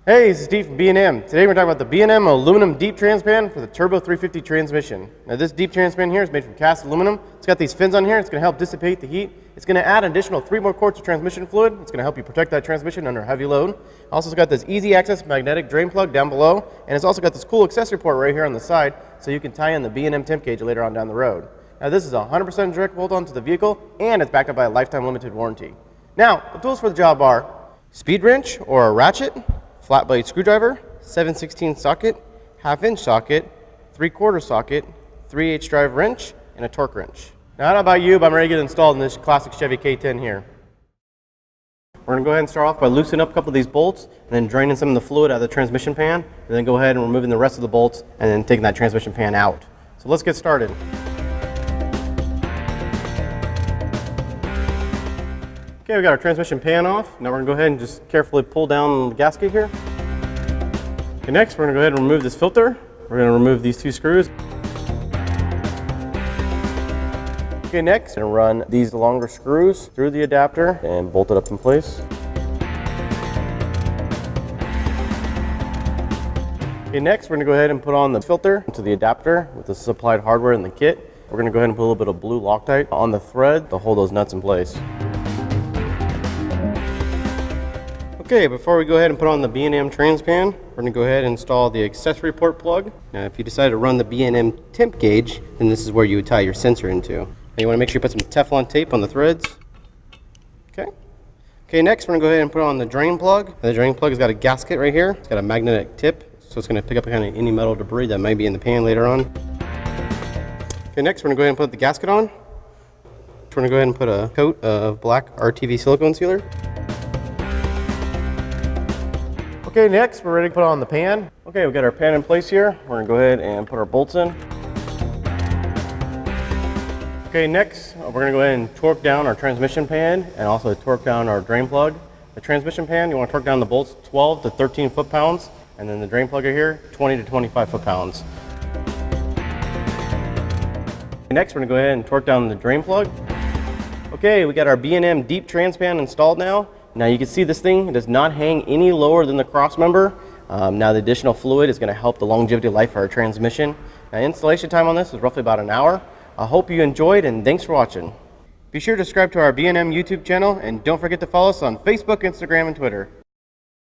Hey, this is Steve from B&M. Today we're talking about the B&M aluminum deep transpan for the Turbo 350 transmission. Now this deep transpan here is made from cast aluminum. It's got these fins on here. It's going to help dissipate the heat. It's going to add an additional 3 more quarts of transmission fluid. It's going to help you protect that transmission under heavy load. Also, it's got this easy access magnetic drain plug down below, and it's also got this cool accessory port right here on the side, so you can tie in the B&M temp gauge later on down the road. Now this is 100% direct bolt-on to the vehicle, and it's backed up by a lifetime limited warranty. Now, the tools for the job are speed wrench or a ratchet, flat blade screwdriver, 7/16 socket, 1/2-inch socket, 3/4 socket, 3/8 drive wrench, and a torque wrench. Now I don't know about you, but I'm ready to get installed in this classic Chevy K10 here. We're going to go ahead and start off by loosening up a couple of these bolts and then draining some of the fluid out of the transmission pan, and then go ahead and removing the rest of the bolts and then taking that transmission pan out. So let's get started. Okay, we got our transmission pan off. Now we're going to go ahead and just carefully pull down the gasket here. Okay, next we're going to go ahead and remove this filter. We're going to remove these 2 screws. Okay, next, I'm going to run these longer screws through the adapter and bolt it up in place. Okay, next we're going to go ahead and put on the filter into the adapter with the supplied hardware in the kit. We're going to go ahead and put a little bit of blue Loctite on the thread to hold those nuts in place. Okay, before we go ahead and put on the B&M transpan, we're going to go ahead and install the accessory port plug. Now, if you decide to run the B&M temp gauge, then this is where you would tie your sensor into. Now, you want to make sure you put some Teflon tape on the threads. Okay, next we're going to go ahead and put on the drain plug. And the drain plug has got a gasket right here. It's got a magnetic tip, so it's going to pick up kind of any metal debris that might be in the pan later on. Okay, next we're going to go ahead and put the gasket on. We're going to go ahead and put a coat of black RTV silicone sealer. Okay, next we're ready to put on the pan. Okay, we've got our pan in place here. We're gonna go ahead and put our bolts in. Okay, next we're gonna go ahead and torque down our transmission pan and also torque down our drain plug. The transmission pan, you wanna torque down the bolts 12 to 13 foot-pounds, and then the drain plug here, 20 to 25 foot-pounds. Next, we're gonna go ahead and torque down the drain plug. Okay, we got our B&M deep transpan installed now. Now you can see this thing does not hang any lower than the cross member. Now the additional fluid is going to help the longevity of life of our transmission. Now installation time on this is roughly about an hour. I hope you enjoyed, and thanks for watching. Be sure to subscribe to our B&M YouTube channel, and don't forget to follow us on Facebook, Instagram, and Twitter.